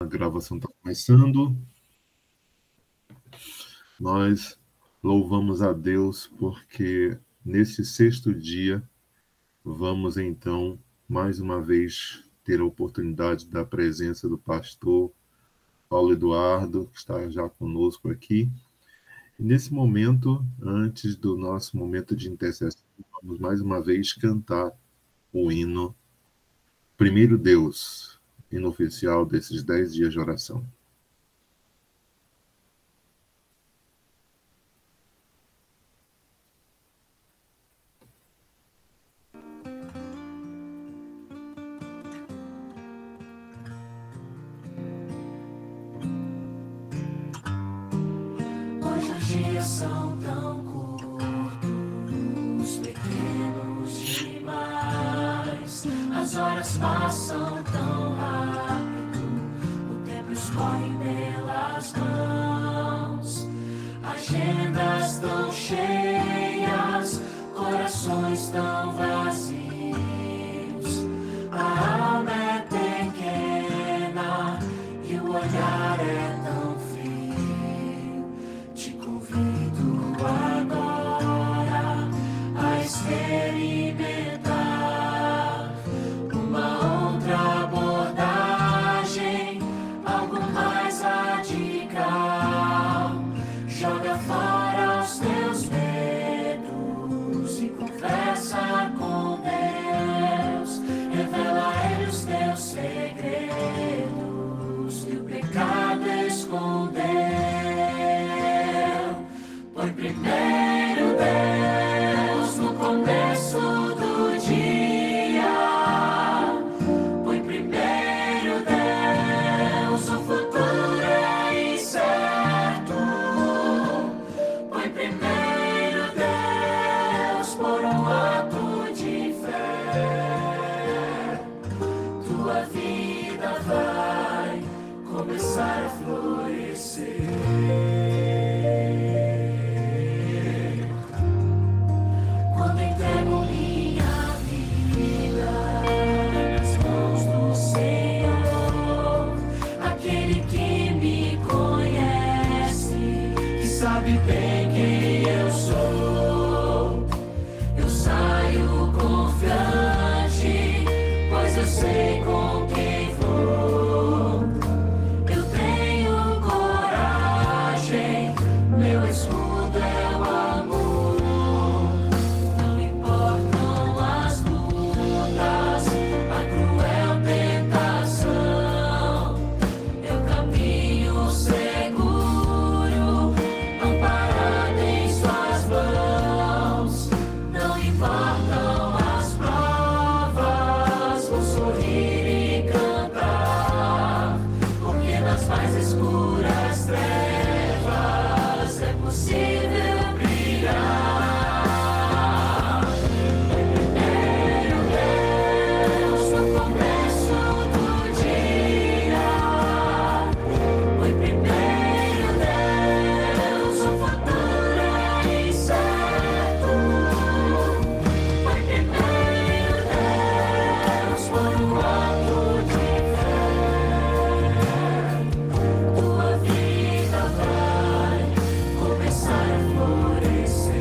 A gravação está começando. Nós louvamos a Deus porque nesse sexto dia vamos então mais uma vez ter a oportunidade da presença do pastor Paulo Eduardo, que está já conosco aqui. E nesse momento, antes do nosso momento de intercessão, vamos mais uma vez cantar o hino Primeiro Deus, hino oficial desses 10 dias de oração. Hoje os dias são tão curtos, pequenos demais. As horas passam tão rápido, o tempo escorre pelas mãos. Agendas tão cheias, corações tão vazios. A alma é pequena e o olhar é tão frio. Te convido agora a experimentar uma outra abordagem, algo mais radical. Joga fora os teus medos e conversa com Deus. Revela a Ele os teus segredos que o pecado escondeu. Põe primeiro Deus no começo do dia. Põe primeiro Deus, o futuro é incerto. Põe primeiro Deus por um ato de fé. Tua vida vai começar a florescer. Quando entrego minha vida nas mãos do Senhor, aquele que me conhece, que sabe bem quem eu sou, eu saio confiante, pois eu sei com quem vou. Eu tenho coragem, meu escudo é o amor. Não importam as lutas, a cruel tentação. Eu caminho seguro, amparado em suas mãos. Não importam as provas, vou sorrir e cantar, porque nas mais escuras trevas é possível brilhar. Primeiro Deus no começo do dia. Põe primeiro Deus, o futuro é incerto. Põe primeiro Deus por um ato de fé. Tua vida vai começar a florescer.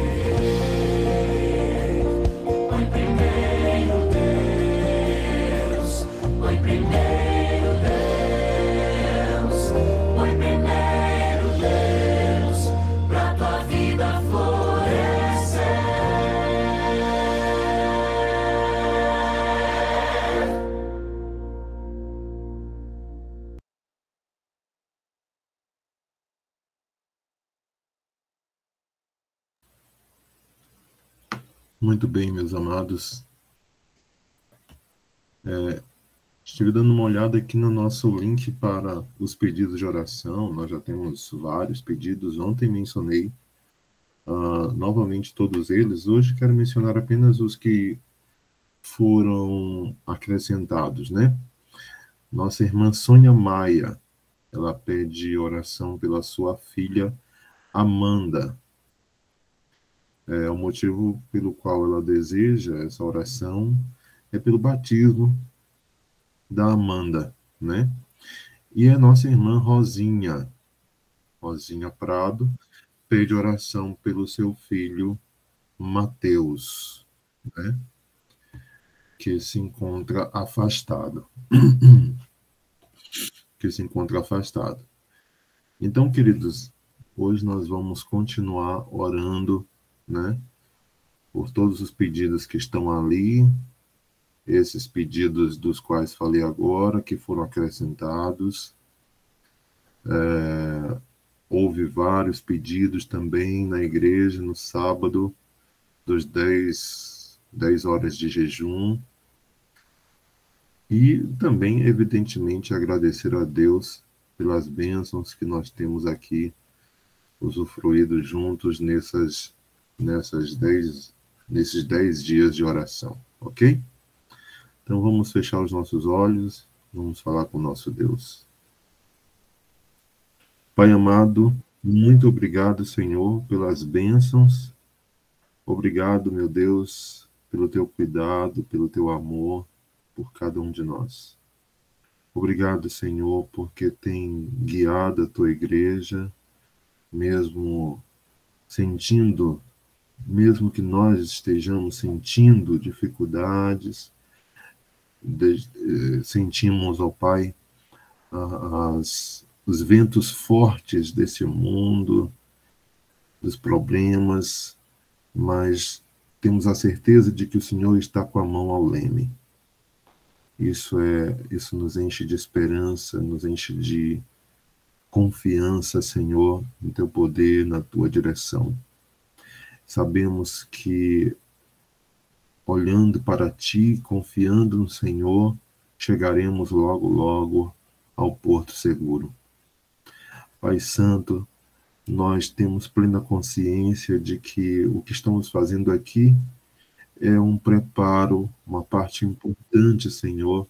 Põe primeiro Deus, põe primeiro Deus, põe primeiro Deus, pra tua vida florescer. Muito bem, meus amados. Estive dando uma olhada aqui no nosso link para os pedidos de oração. Nós já temos vários pedidos. Ontem mencionei novamente todos eles. Hoje quero mencionar apenas os que foram acrescentados, né? Nossa irmã Sônia Maia, ela pede oração pela sua filha Amanda. O motivo pelo qual ela deseja essa oração é pelo batismo da Amanda, né? E a nossa irmã Rosinha Prado, pede oração pelo seu filho Mateus, né, que se encontra afastado. Que se encontra afastado. Então, queridos, hoje nós vamos continuar orando, né, por todos os pedidos que estão ali, esses pedidos dos quais falei agora, que foram acrescentados. Houve vários pedidos também na igreja no sábado, dos 10 horas de jejum. E também, evidentemente, agradecer a Deus pelas bênçãos que nós temos aqui, usufruído juntos nesses 10 dias de oração, ok? Então vamos fechar os nossos olhos, vamos falar com o nosso Deus. Pai amado, muito obrigado, Senhor, pelas bênçãos. Obrigado, meu Deus, pelo teu cuidado, pelo teu amor por cada um de nós. Obrigado, Senhor, porque tem guiado a tua igreja, mesmo que nós estejamos sentindo dificuldades, sentimos, ó Pai, os ventos fortes desse mundo, dos problemas, mas temos a certeza de que o Senhor está com a mão ao leme. Isso nos enche de esperança, nos enche de confiança, Senhor, no teu poder, na tua direção. Sabemos que, olhando para ti, confiando no Senhor, chegaremos logo, logo ao porto seguro. Pai Santo, nós temos plena consciência de que o que estamos fazendo aqui é um preparo, uma parte importante, Senhor,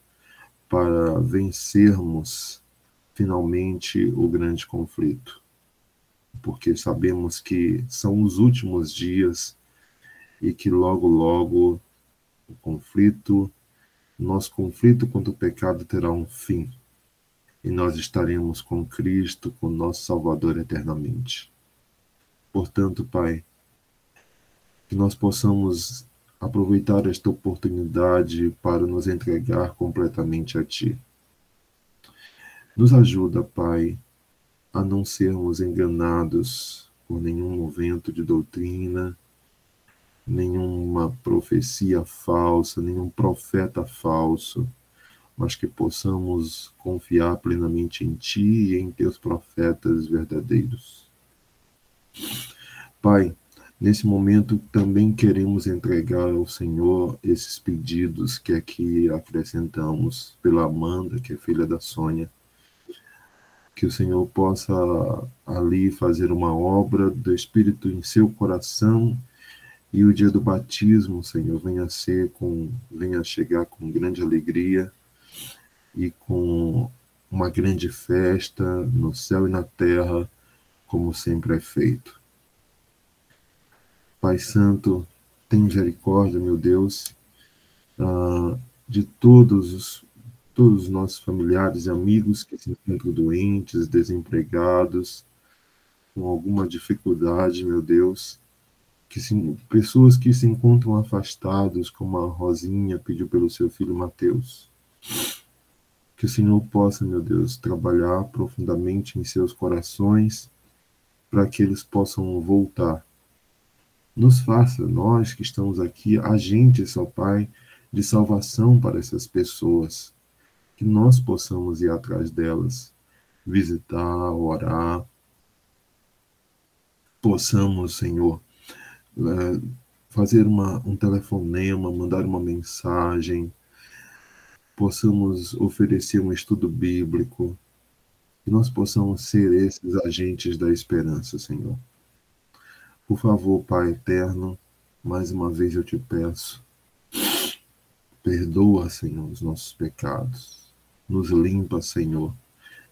para vencermos finalmente o grande conflito. Porque sabemos que são os últimos dias e que logo, logo nosso conflito contra o pecado terá um fim. E nós estaremos com Cristo, com nosso Salvador eternamente. Portanto, Pai, que nós possamos aproveitar esta oportunidade para nos entregar completamente a Ti. Nos ajuda, Pai, a não sermos enganados por nenhum vento de doutrina, nenhuma profecia falsa, nenhum profeta falso, mas que possamos confiar plenamente em Ti e em Teus profetas verdadeiros. Pai, nesse momento também queremos entregar ao Senhor esses pedidos que aqui acrescentamos pela Amanda, que é filha da Sônia, que o Senhor possa ali fazer uma obra do Espírito em seu coração e o dia do batismo, Senhor, venha chegar com grande alegria e com uma grande festa no céu e na terra, como sempre é feito. Pai Santo, tem misericórdia, meu Deus, de todos os nossos familiares e amigos que se encontram doentes, desempregados, com alguma dificuldade, meu Deus, pessoas que se encontram afastados, como a Rosinha pediu pelo seu filho Mateus. Que o Senhor possa, meu Deus, trabalhar profundamente em seus corações para que eles possam voltar. Nos faça, nós que estamos aqui, agentes, ó Pai, de salvação para essas pessoas, que nós possamos ir atrás delas, visitar, orar, possamos, Senhor, fazer um telefonema, mandar uma mensagem, possamos oferecer um estudo bíblico, que nós possamos ser esses agentes da esperança, Senhor. Por favor, Pai eterno, mais uma vez eu te peço, perdoa, Senhor, os nossos pecados. Nos limpa, Senhor,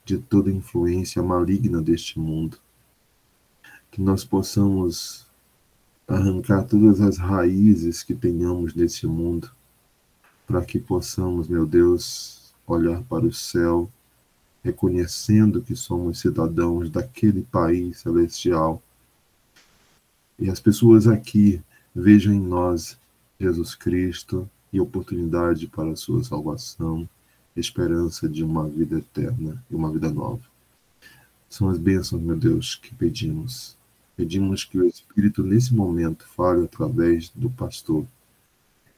de toda influência maligna deste mundo. Que nós possamos arrancar todas as raízes que tenhamos nesse mundo, para que possamos, meu Deus, olhar para o céu reconhecendo que somos cidadãos daquele país celestial. E as pessoas aqui vejam em nós Jesus Cristo e oportunidade para a sua salvação, esperança de uma vida eterna e uma vida nova. São as bênçãos, meu Deus, que pedimos. Pedimos que o Espírito, nesse momento, fale através do pastor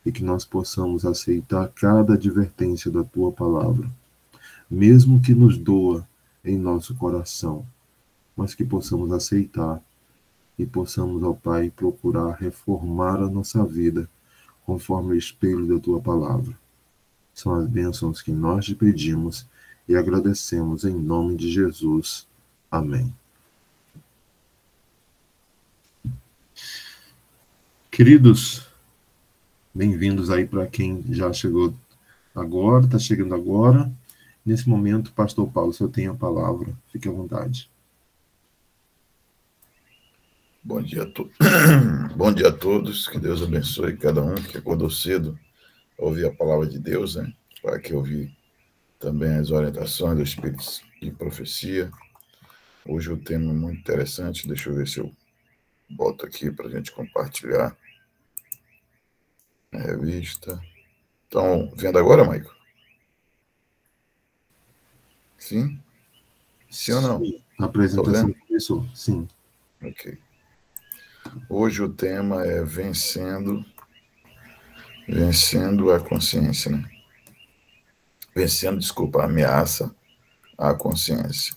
e que nós possamos aceitar cada advertência da tua palavra, mesmo que nos doa em nosso coração, mas que possamos aceitar e possamos, ó Pai, procurar reformar a nossa vida conforme o espelho da tua palavra. São as bênçãos que nós te pedimos e agradecemos em nome de Jesus. Amém. Queridos, bem-vindos aí para quem já chegou agora, está chegando agora. Nesse momento, Pastor Paulo, se eu tenho a palavra, fique à vontade. Bom dia Bom dia a todos, que Deus abençoe cada um que acordou cedo a ouvir a palavra de Deus, né? Para que ouvir também as orientações do Espírito de profecia. Hoje o tema é muito interessante, deixa eu ver se eu boto aqui para a gente compartilhar a revista. Estão vendo agora, Maico? Sim? Sim ou não? Sim, a apresentação começou, sim. Ok. Hoje o tema é vencendo a consciência, né? Vencendo, desculpa, a ameaça à consciência.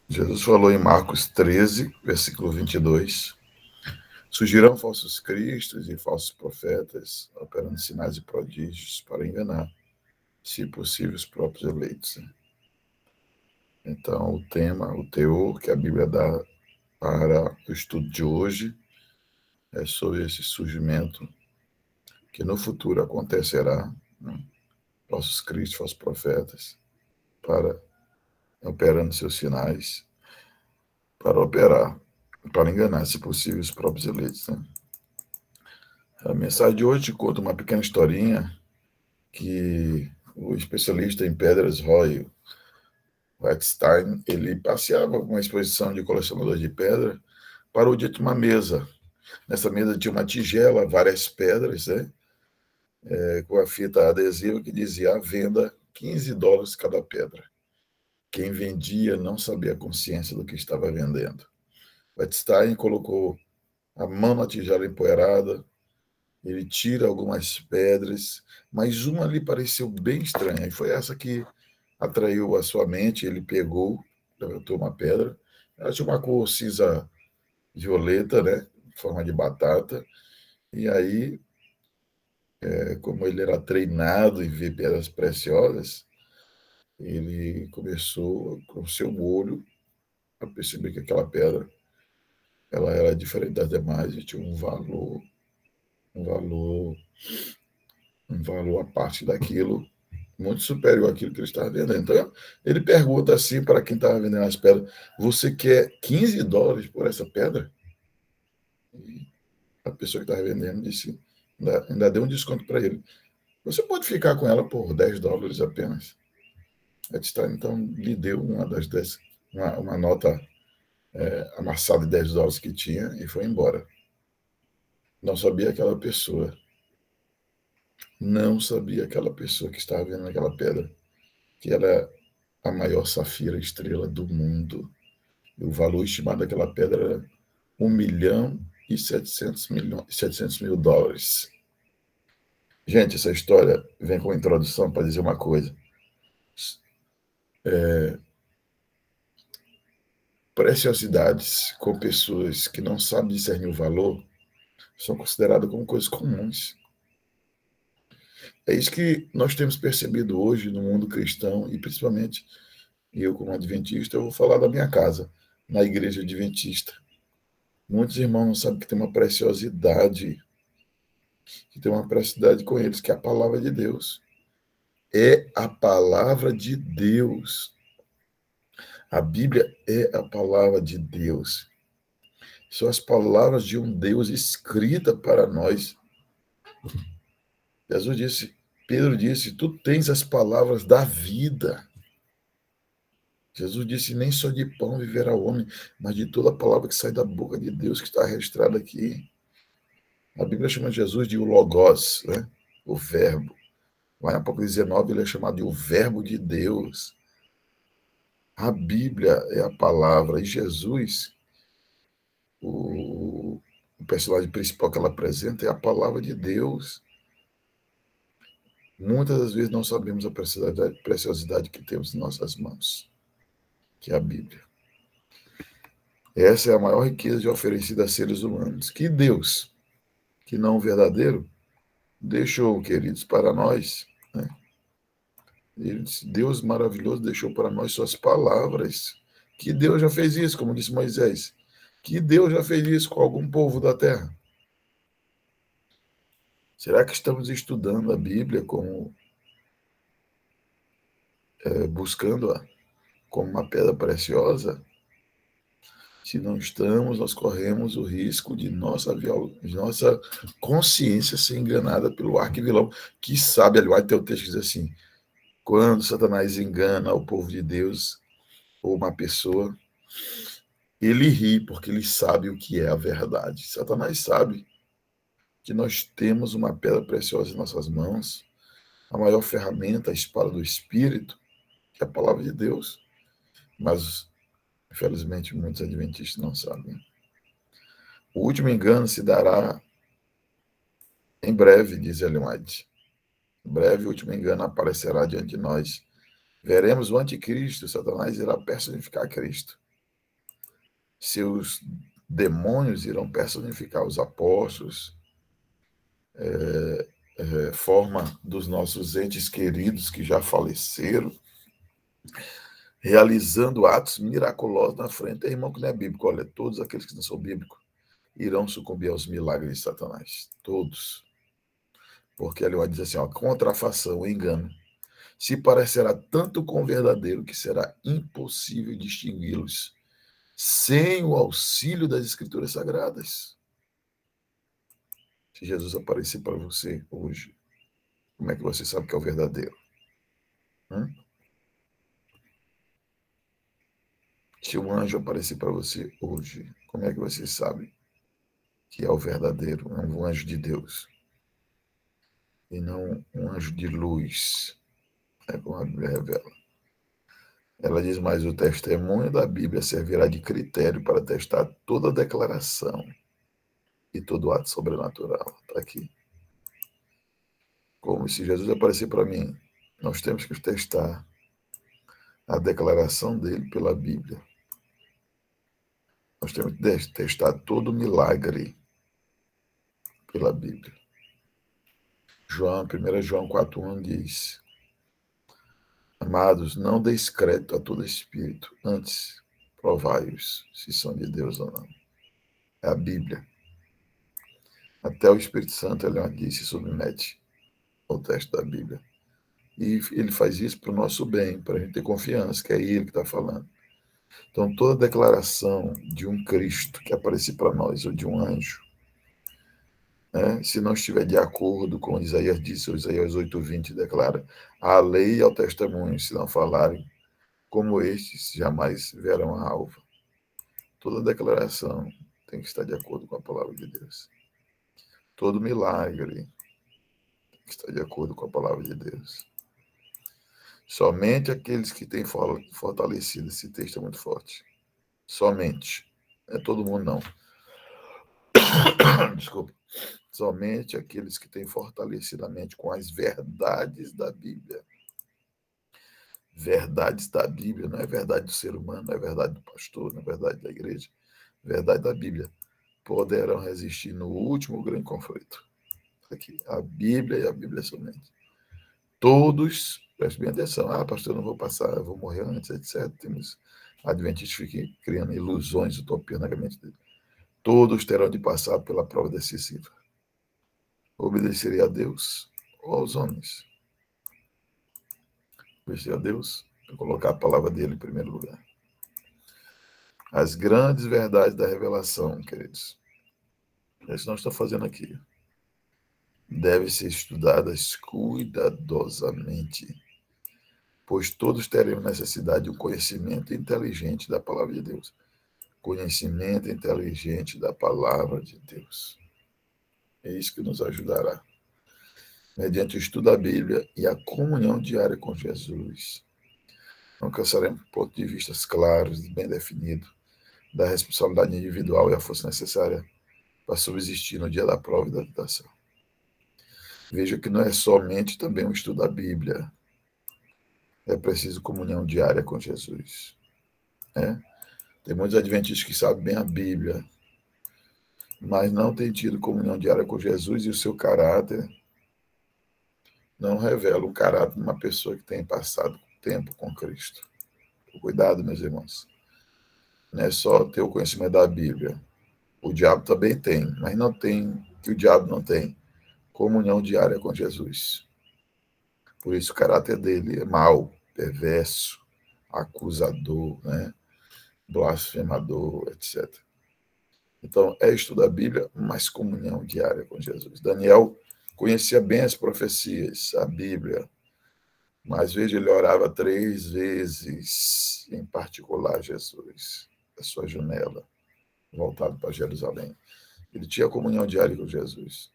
Jesus falou em Marcos 13, versículo 22, surgirão falsos cristos e falsos profetas, operando sinais e prodígios para enganar, se possível, os próprios eleitos. Então, o tema, o teor que a Bíblia dá para o estudo de hoje é sobre esse surgimento que no futuro acontecerá, né? Falsos cristos, falsos profetas, operando seus sinais, para enganar, se possível, os próprios eleitos. Né? A mensagem de hoje conta uma pequena historinha que o especialista em pedras, Roy Wettstein, ele passeava com uma exposição de colecionador de pedra, parou diante de uma mesa. Nessa mesa tinha uma tigela, várias pedras, né? Com a fita adesiva que dizia à venda $15 cada pedra. Quem vendia não sabia a consciência do que estava vendendo. Wettstein colocou a mão na tigela empoeirada, ele tira algumas pedras, mas uma lhe pareceu bem estranha, e foi essa que atraiu a sua mente. Ele pegou, levantou uma pedra, ela tinha uma cor cinza violeta, né, em forma de batata, e aí, como ele era treinado em ver pedras preciosas, ele começou, com o seu olho, a perceber que aquela pedra ela era diferente das demais e tinha um valor à parte daquilo muito superior àquilo que ele estava vendendo. Então, ele pergunta assim para quem estava vendendo as pedras: você quer $15 por essa pedra? E a pessoa que estava vendendo disse, ainda deu um desconto para ele. Você pode ficar com ela por $10 apenas. Então, lhe deu uma nota amassada de $10 que tinha e foi embora. Não sabia aquela pessoa que estava vendo aquela pedra, que era a maior safira estrela do mundo. E o valor estimado daquela pedra era $1.700.000. Gente, essa história vem com a introdução para dizer uma coisa. Preciosidades com pessoas que não sabem discernir o valor são consideradas como coisas comuns. É isso que nós temos percebido hoje no mundo cristão, e principalmente eu, como adventista, eu vou falar da minha casa, na igreja adventista. Muitos irmãos não sabem que tem uma preciosidade, com eles, que é a palavra de Deus. É a palavra de Deus. A Bíblia é a palavra de Deus. São as palavras de um Deus escrita para nós. Jesus disse Pedro disse, tu tens as palavras da vida. Jesus disse, nem só de pão viverá o homem, mas de toda a palavra que sai da boca de Deus, que está registrada aqui. A Bíblia chama Jesus de o Logos, né? O verbo. Lá em Apocalipse 19, ele é chamado de o verbo de Deus. A Bíblia é a palavra, e Jesus, o personagem principal que ela apresenta, é a palavra de Deus. Muitas das vezes não sabemos a preciosidade que temos em nossas mãos, que é a Bíblia. Essa é a maior riqueza oferecida a seres humanos. Que Deus, que não o verdadeiro, deixou, queridos, para nós, né? Deus maravilhoso deixou para nós suas palavras. Que Deus já fez isso, como disse Moisés. Que Deus já fez isso com algum povo da terra. Será que estamos estudando a Bíblia como buscando-a como uma pedra preciosa? Se não estamos, nós corremos o risco de nossa consciência ser enganada pelo arquivilão, que sabe, aliás, tem o texto que diz assim, quando Satanás engana o povo de Deus, ou uma pessoa, ele ri, porque ele sabe o que é a verdade. Satanás sabe que nós temos uma pedra preciosa em nossas mãos, a maior ferramenta, a espada do Espírito, que é a palavra de Deus, mas, infelizmente, muitos adventistas não sabem. O último engano se dará em breve, diz Ellen White. Em breve, o último engano aparecerá diante de nós. Veremos o anticristo, Satanás irá personificar Cristo. Seus demônios irão personificar os apóstolos, forma dos nossos entes queridos que já faleceram, realizando atos miraculosos na frente. É, irmão, que não é bíblico. Olha, todos aqueles que não são bíblicos irão sucumbir aos milagres de Satanás. Todos. Porque ele vai dizer assim, ó, contrafação, engano, se parecerá tanto com o verdadeiro que será impossível distingui-los sem o auxílio das Escrituras Sagradas. Se Jesus aparecer para você hoje, como é que você sabe que é o verdadeiro? Se um anjo aparecer para você hoje, como é que você sabe que é o verdadeiro? É um anjo de Deus. E não um anjo de luz. É como a Bíblia revela. Ela diz mais, o testemunho da Bíblia servirá de critério para testar toda declaração e todo ato sobrenatural. Está aqui. Como se Jesus aparecer para mim, nós temos que testar a declaração dele pela Bíblia. Nós temos que testar todo milagre pela Bíblia. 1 João 4,1 diz, amados, não deis crédito a todo espírito, antes provai-os se são de Deus ou não. É a Bíblia. Até o Espírito Santo, ele diz, se submete ao texto da Bíblia. E ele faz isso para o nosso bem, para a gente ter confiança, que é ele que está falando. Então, toda declaração de um Cristo que aparecer para nós, ou de um anjo, né, se não estiver de acordo com o Isaías disse, o Isaías 8,20 declara, a lei e ao testemunho, se não falarem, como estes, jamais verão a alva. Toda declaração tem que estar de acordo com a palavra de Deus. Todo milagre tem que estar de acordo com a palavra de Deus. Somente aqueles que têm fortalecido, esse texto é muito forte. Somente. Não é todo mundo, não. Desculpa. Somente aqueles que têm fortalecido a mente com as verdades da Bíblia. Verdades da Bíblia, não é verdade do ser humano, não é verdade do pastor, não é verdade da igreja. Verdade da Bíblia. Poderão resistir no último grande conflito. Aqui, a Bíblia e a Bíblia somente. Todos, preste bem atenção, pastor, eu não vou passar, eu vou morrer antes, etc. Temos adventistas que ficam criando ilusões, utopias na mente dele. Todos terão de passar pela prova decisiva. Obedecerei a Deus ou aos homens? Obedecer a Deus, vou colocar a palavra dele em primeiro lugar. As grandes verdades da revelação, queridos. É isso que nós estamos fazendo aqui. devem ser estudadas cuidadosamente, pois todos teremos necessidade de um conhecimento inteligente da palavra de Deus. Conhecimento inteligente da palavra de Deus. É isso que nos ajudará. Mediante o estudo da Bíblia e a comunhão diária com Jesus, alcançaremos pontos de vista claros e bem definidos da responsabilidade individual e a força necessária para subsistir no dia da prova e da tentação. Veja que não é somente também um estudo da Bíblia. É preciso comunhão diária com Jesus. Tem muitos adventistas que sabem bem a Bíblia, mas não têm tido comunhão diária com Jesus e o seu caráter não revela o caráter de uma pessoa que tem passado tempo com Cristo. Cuidado, meus irmãos. Não é só ter o conhecimento da Bíblia. O diabo também tem, mas não tem, que o diabo não tem comunhão diária com Jesus. Por isso o caráter dele é mau, perverso, acusador, blasfemador, etc. Então, é estudar a Bíblia, mas comunhão diária com Jesus. Daniel conhecia bem as profecias, a Bíblia, mas veja, ele orava 3 vezes, em particular Jesus, a sua janela, voltado para Jerusalém. Ele tinha comunhão diária com Jesus.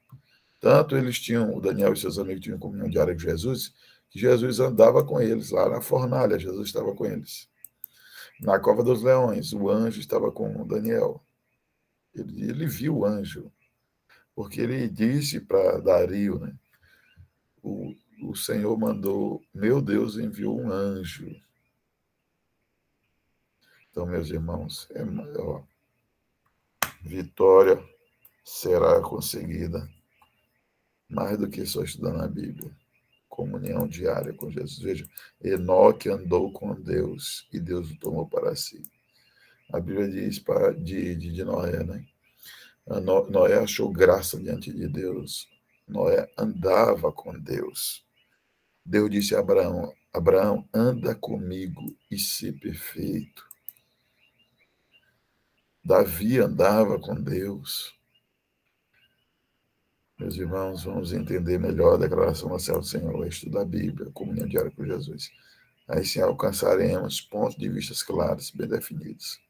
Tanto eles tinham, o Daniel e seus amigos tinham comunhão diária com Jesus, que Jesus andava com eles lá na fornalha, Jesus estava com eles. Na cova dos leões, o anjo estava com o Daniel. Ele viu o anjo, porque ele disse para Dario, o Senhor mandou, meu Deus enviou um anjo. Então, meus irmãos, vitória será conseguida mais do que só estudando a Bíblia. Comunhão diária com Jesus. Veja, Enoque andou com Deus e Deus o tomou para si. A Bíblia diz de Noé, Noé achou graça diante de Deus. Noé andava com Deus. Deus disse a Abraão, Abraão, anda comigo e se perfeito. Davi andava com Deus. Meus irmãos, vamos entender melhor a declaração da Serva do Senhor, estudar a Bíblia, comunhão diária com Jesus. Aí sim alcançaremos pontos de vista claros, bem definidos.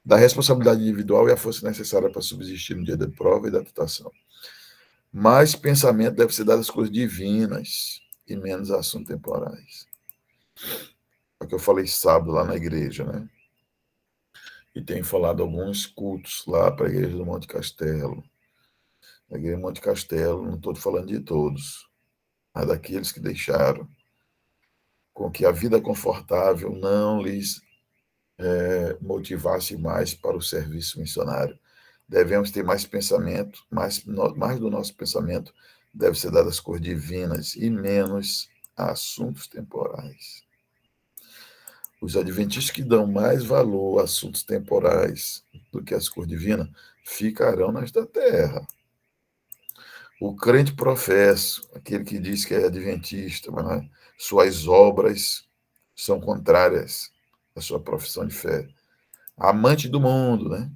Da responsabilidade individual e a força necessária para subsistir no dia da prova e da tentação. Mais pensamento deve ser dado às coisas divinas e menos a assuntos temporais. É o que eu falei sábado lá na igreja, E tenho falado alguns cultos lá para a igreja do Monte Castelo. A igreja do Monte Castelo, não estou falando de todos, mas daqueles que deixaram com que a vida confortável não lhes motivasse mais para o serviço missionário. Devemos ter mais pensamento, mais do nosso pensamento deve ser dado às coisas divinas e menos a assuntos temporais. Os adventistas que dão mais valor a assuntos temporais do que às coisas divinas ficarão nesta terra. O crente professo, aquele que diz que é adventista, mas suas obras são contrárias à sua profissão de fé. Amante do mundo,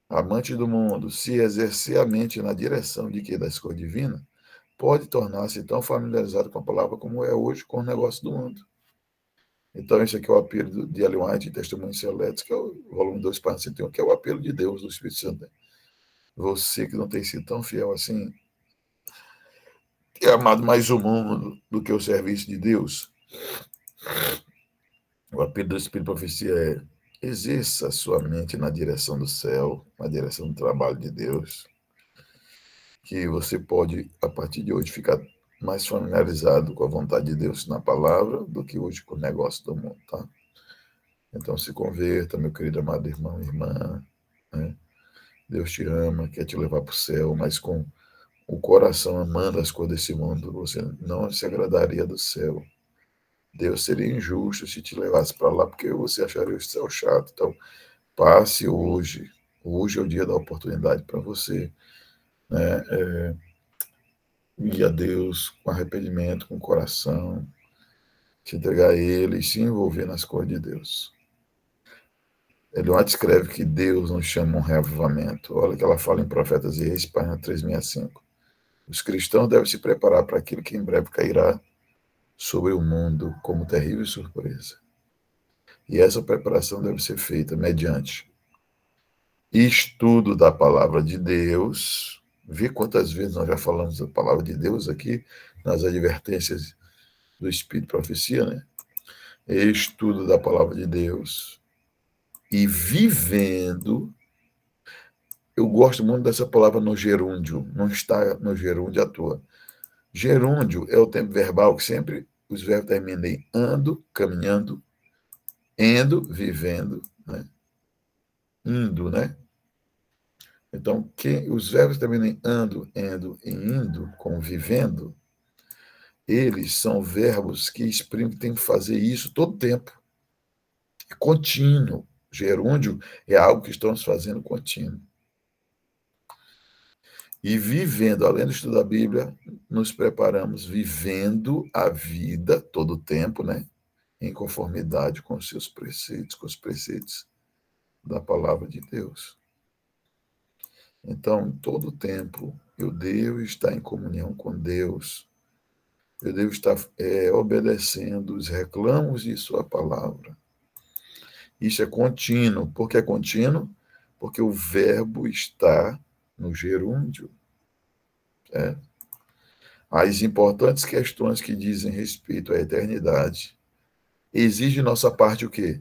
Amante do mundo, se exercer a mente na direção de que das coisas divinas, pode tornar-se tão familiarizado com a palavra como é hoje com o negócio do mundo. Então, esse aqui é o apelo de Ellen White, Testemunhos Seletos, que é o volume 2, página 101, que é o apelo de Deus, do Espírito Santo. Você que não tem sido tão fiel assim, que é amado mais o mundo do que o serviço de Deus, o apelo do Espírito de Profecia é: exerça a sua mente na direção do céu, na direção do trabalho de Deus, que você pode, a partir de hoje, ficar mais familiarizado com a vontade de Deus na palavra do que hoje com o negócio do mundo, tá? Então, se converta, meu querido amado irmão e irmã, Deus te ama, quer te levar para o céu, mas com o coração amando as coisas desse mundo, você não se agradaria do céu. Deus seria injusto se te levasse para lá, porque você acharia o céu chato. Então, passe hoje. Hoje é o dia da oportunidade para você, ir a Deus com arrependimento, com coração, se entregar a Ele e se envolver nas coisas de Deus. Ele lá escreve que Deus nos chama um reavivamento. Olha o que ela fala em Profetas e Reis, página 365. Os cristãos devem se preparar para aquilo que em breve cairá sobre o mundo como terrível surpresa. E essa preparação deve ser feita mediante estudo da palavra de Deus. Vê quantas vezes nós já falamos da palavra de Deus aqui, nas advertências do Espírito de Profecia, né? Estudo da palavra de Deus e vivendo. Eu gosto muito dessa palavra no gerúndio, não está no gerúndio à toa. Gerúndio é o tempo verbal que sempre os verbos terminam em ando, caminhando, endo, vivendo, né? Indo, né? Então, os verbos terminam em ando, endo e indo, com vivendo, eles são verbos que exprimem que tem que fazer isso todo o tempo. É contínuo. Gerúndio é algo que estamos fazendo contínuo. E vivendo, além do estudo da Bíblia, nos preparamos vivendo a vida todo o tempo, né? Em conformidade com os seus preceitos, com os preceitos da palavra de Deus. Então, todo o tempo, eu devo estar em comunhão com Deus. Eu devo estar obedecendo os reclamos de sua palavra. Isso é contínuo. Por que é contínuo? Porque o verbo está no gerúndio. As importantes questões que dizem respeito à eternidade exigem de nossa parte o quê?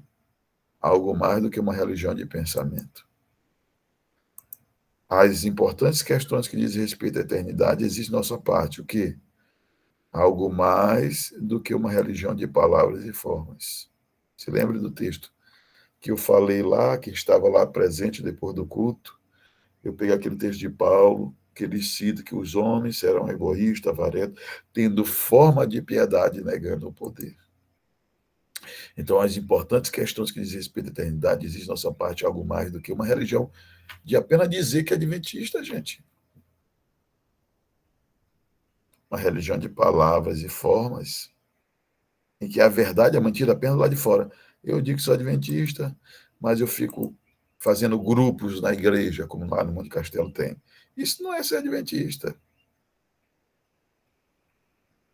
Algo mais do que uma religião de pensamento. As importantes questões que dizem respeito à eternidade exigem de nossa parte o quê? Algo mais do que uma religião de palavras e formas. Se lembra do texto que eu falei lá, que estava lá presente depois do culto? Eu peguei aquele texto de Paulo, que ele cita que os homens serão egoístas, avarentos, tendo forma de piedade, negando o poder. Então, as importantes questões que dizem respeito à eternidade exigem de nossa parte algo mais do que uma religião de apenas dizer que é adventista, gente. Uma religião de palavras e formas, em que a verdade é mantida apenas lá de fora. Eu digo que sou adventista, mas eu fico fazendo grupos na igreja, como lá no Monte Castelo tem. Isso não é ser adventista.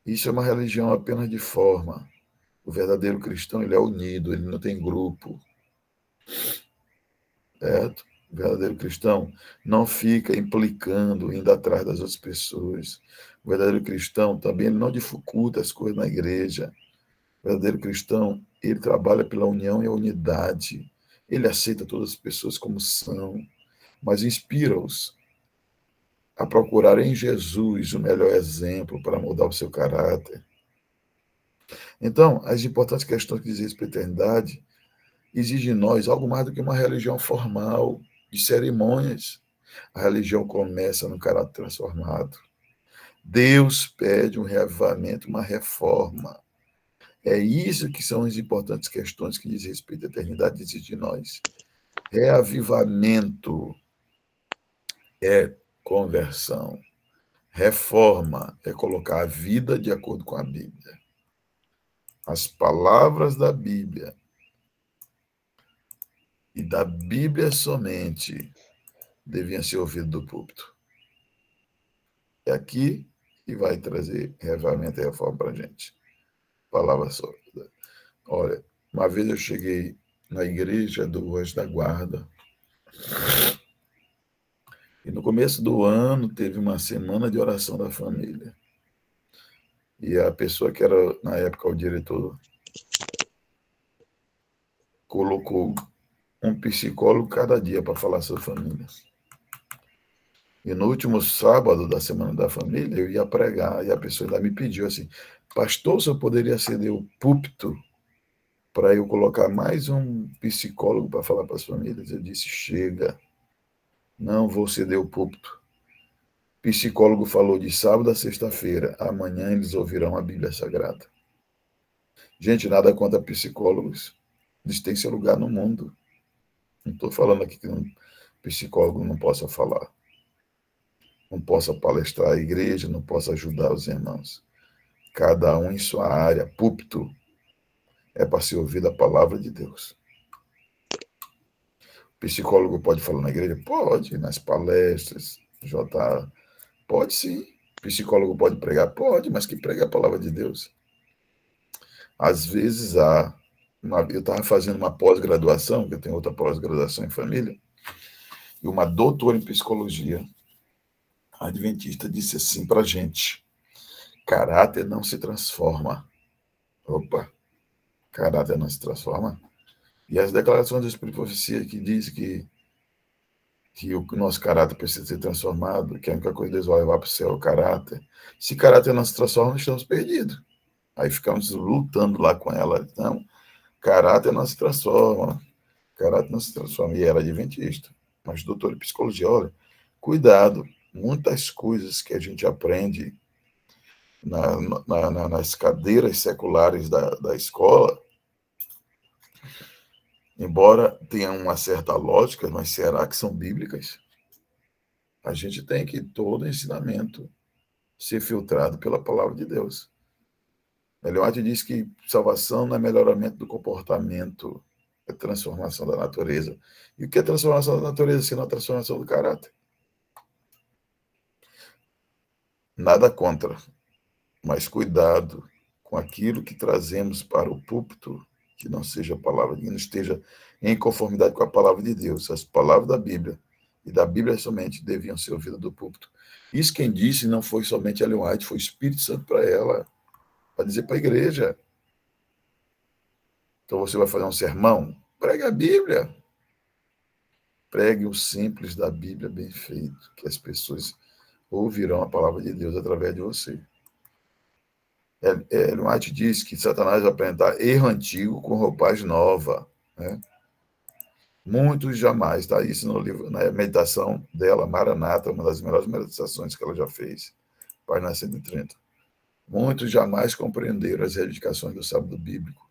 Isso é uma religião apenas de forma. O verdadeiro cristão, ele é unido, ele não tem grupo. Certo? O verdadeiro cristão não fica implicando, indo atrás das outras pessoas. O verdadeiro cristão também ele não dificulta as coisas na igreja. O verdadeiro cristão, ele trabalha pela união e a unidade. Ele aceita todas as pessoas como são, mas inspira-os a procurar em Jesus o melhor exemplo para mudar o seu caráter. Então, as importantes questões que dizem respeito à eternidade exigem de nós algo mais do que uma religião formal, de cerimônias. A religião começa no caráter transformado. Deus pede um reavivamento, uma reforma. É isso que são as importantes questões que dizem respeito à eternidade, exigem de nós. Reavivamento é conversão. Reforma é colocar a vida de acordo com a Bíblia. As palavras da Bíblia e da Bíblia somente deviam ser ouvidas do púlpito. É aqui que vai trazer reavivamento e reforma para a gente. Palavra sólida. Olha, uma vez eu cheguei na igreja do Anjo da Guarda e no começo do ano teve uma semana de oração da família. E a pessoa que era, na época, o diretor, colocou um psicólogo cada dia para falar sobre família. E no último sábado da Semana da Família, eu ia pregar, e a pessoa ainda me pediu assim, pastor, se eu poderia ceder o púlpito para eu colocar mais um psicólogo para falar para as famílias? Eu disse, chega, não vou ceder o púlpito. O psicólogo falou de sábado a sexta-feira, amanhã eles ouvirão a Bíblia Sagrada. Gente, nada contra psicólogos, eles têm seu lugar no mundo. Não estou falando aqui que um psicólogo não possa falar, não possa palestrar a igreja, não possa ajudar os irmãos. Cada um em sua área. Púlpito é para ser ouvida a palavra de Deus. Psicólogo pode falar na igreja? Pode, nas palestras, pode sim. Psicólogo pode pregar? Pode, mas que pregue a palavra de Deus. Às vezes eu estava fazendo uma pós-graduação, que eu tenho outra pós-graduação em família, e uma doutora em psicologia, a adventista, disse assim para a gente: caráter não se transforma. Opa, caráter não se transforma? E as declarações do Espírito de Profecia que diz que o nosso caráter precisa ser transformado, que a única coisa que Deus vai levar para o céu é o caráter. Se caráter não se transforma, nós estamos perdidos. Aí ficamos lutando lá com ela. Então, caráter não se transforma. Caráter não se transforma. E ela é adventista. Mas, doutor de psicologia, olha, cuidado. Muitas coisas que a gente aprende nas cadeiras seculares da escola, embora tenha uma certa lógica, mas será que são bíblicas? A gente tem que todo ensinamento ser filtrado pela palavra de Deus. Ellen White diz que salvação não é melhoramento do comportamento, é transformação da natureza. E o que é transformação da natureza, senão a transformação do caráter? Nada contra, mas cuidado com aquilo que trazemos para o púlpito, que não seja a palavra, que não esteja em conformidade com a palavra de Deus. As palavras da Bíblia, e da Bíblia somente, deviam ser ouvidas do púlpito. Isso quem disse não foi somente Ellen White, foi o Espírito Santo para ela, para dizer para a igreja. Então você vai fazer um sermão? Pregue a Bíblia. Pregue o simples da Bíblia bem feito, que as pessoas ouvirão a palavra de Deus através de você. Ellen White diz que Satanás vai apresentar erro antigo com roupagem nova. Né? Muitos jamais, está isso no livro, na meditação dela, Maranata, uma das melhores meditações que ela já fez, página 130. Muitos jamais compreenderam as reivindicações do sábado bíblico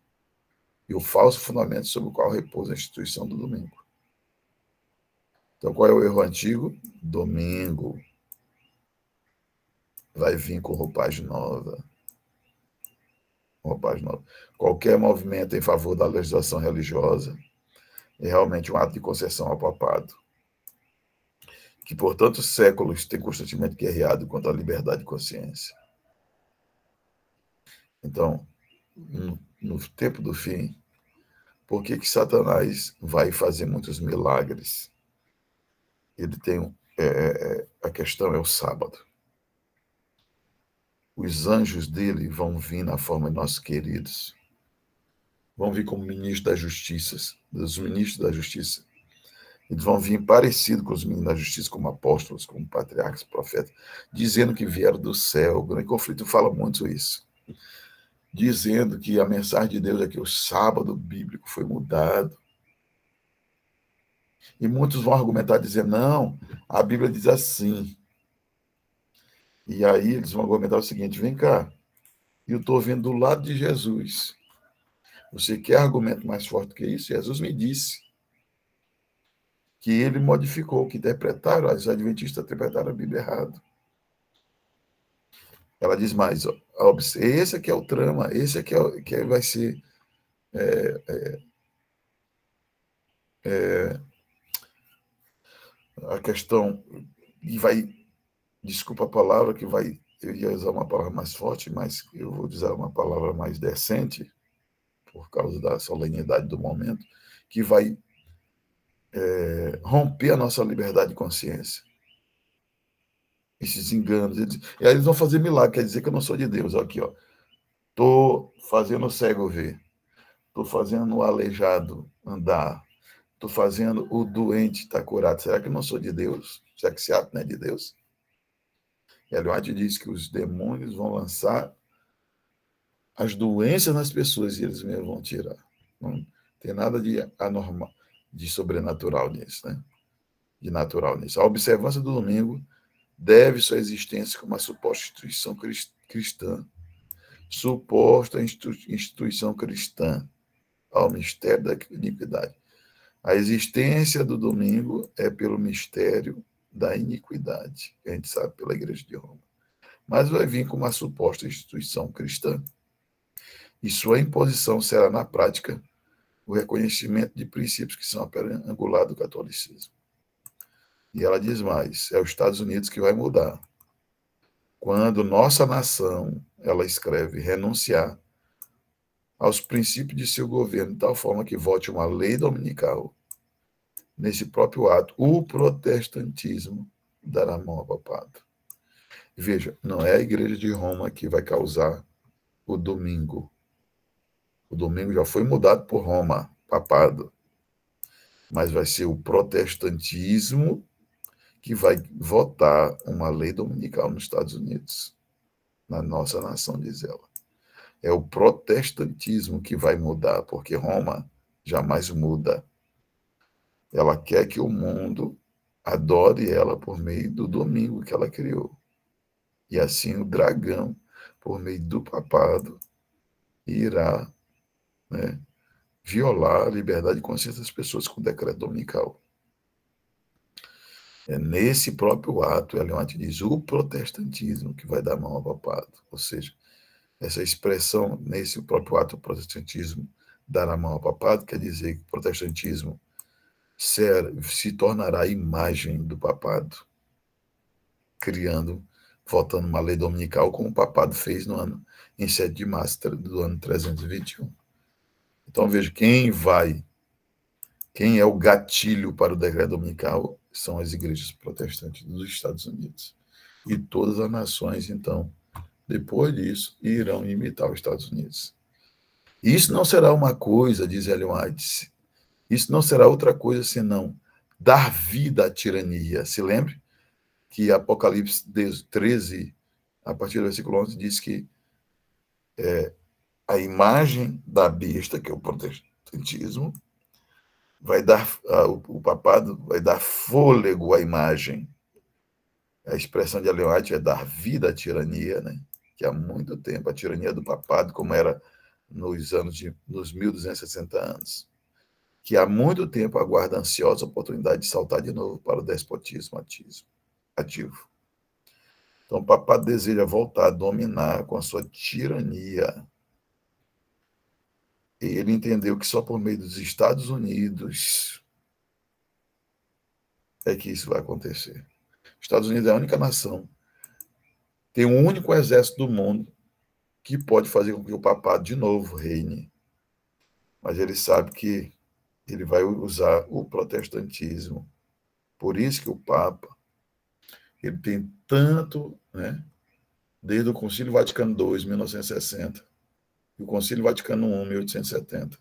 e o falso fundamento sobre o qual repousa a instituição do domingo. Então, qual é o erro antigo? Domingo. Vai vir com roupagem nova. Roupagem nova. Qualquer movimento em favor da legislação religiosa é realmente um ato de concessão ao papado, que por tantos séculos tem constantemente guerreado contra a liberdade de consciência. Então, no tempo do fim, por que Satanás vai fazer muitos milagres? Ele tem a questão é o sábado. Os anjos dele vão vir na forma de nossos queridos. Vão vir como ministros da justiça, dos ministros da justiça. Eles vão vir parecidos com os ministros da justiça, como apóstolos, como patriarcas, profetas, dizendo que vieram do céu. O Grande Conflito fala muito isso. Dizendo que a mensagem de Deus é que o sábado bíblico foi mudado. E muitos vão argumentar, dizer, não, a Bíblia diz assim. E aí eles vão argumentar o seguinte, vem cá, eu estou vendo do lado de Jesus. Você quer argumento mais forte que isso? Jesus me disse que ele modificou, que interpretaram, os adventistas interpretaram a Bíblia errado. Ela diz mais, ó, esse aqui é o trama, esse aqui que vai ser a questão, e vai, desculpa a palavra, que vai, eu ia usar uma palavra mais forte, mas eu vou usar uma palavra mais decente, por causa da solenidade do momento, que vai romper a nossa liberdade de consciência. Esses enganos. E aí eles vão fazer milagre, quer dizer que eu não sou de Deus. Aqui, ó. Estou fazendo o cego ver. Estou fazendo o aleijado andar. Estou fazendo o doente estar curado. Será que eu não sou de Deus? Será que esse ato não é de Deus? E Ellen White diz que os demônios vão lançar as doenças nas pessoas e eles mesmos vão tirar. Não tem nada de anormal, de sobrenatural nisso, né? De natural nisso. A observância do domingo deve sua existência como uma suposta instituição cristã. Suposta instituição cristã ao mistério da iniquidade. A existência do domingo é pelo mistério da iniquidade, que a gente sabe pela Igreja de Roma. Mas vai vir como uma suposta instituição cristã. E sua imposição será, na prática, o reconhecimento de princípios que são a pedra angular do catolicismo. E ela diz mais, é os Estados Unidos que vai mudar. Quando nossa nação, ela escreve, renunciar aos princípios de seu governo, de tal forma que vote uma lei dominical, nesse próprio ato, o protestantismo dará mão ao papado. Veja, não é a Igreja de Roma que vai causar o domingo. O domingo já foi mudado por Roma, papado. Mas vai ser o protestantismo que vai votar uma lei dominical nos Estados Unidos, na nossa nação, diz ela. É o protestantismo que vai mudar, porque Roma jamais muda. Ela quer que o mundo adore ela por meio do domingo que ela criou. E assim o dragão, por meio do papado, irá, né, violar a liberdade de consciência das pessoas com o decreto dominical. É nesse próprio ato, Ellen White diz, o protestantismo que vai dar mão ao papado. Ou seja, essa expressão, nesse próprio ato, o protestantismo dará mão ao papado, quer dizer que o protestantismo se tornará a imagem do papado, votando uma lei dominical, como o papado fez em 7 de março do ano 321. Então, veja, quem é o gatilho para o decreto dominical são as igrejas protestantes dos Estados Unidos. E todas as nações, então, depois disso, irão imitar os Estados Unidos. E isso não será uma coisa, diz Ellen White, isso não será outra coisa senão dar vida à tirania. Se lembre que Apocalipse 13, a partir do versículo 11, diz que a imagem da besta, que é o protestantismo, o papado vai dar fôlego à imagem. A expressão de Ellen White é dar vida à tirania, né? Que há muito tempo, a tirania do papado, como era nos 1260 anos, que há muito tempo aguarda a ansiosa oportunidade de saltar de novo para o despotismo ativo. Então, o papado deseja voltar a dominar com a sua tirania. E ele entendeu que só por meio dos Estados Unidos é que isso vai acontecer. Os Estados Unidos é a única nação, tem um único exército do mundo que pode fazer com que o papado de novo reine. Mas ele sabe que ele vai usar o protestantismo. Por isso que o Papa, ele tem tanto, né, desde o Concílio Vaticano II, 1960, e o Concílio Vaticano I, 1870,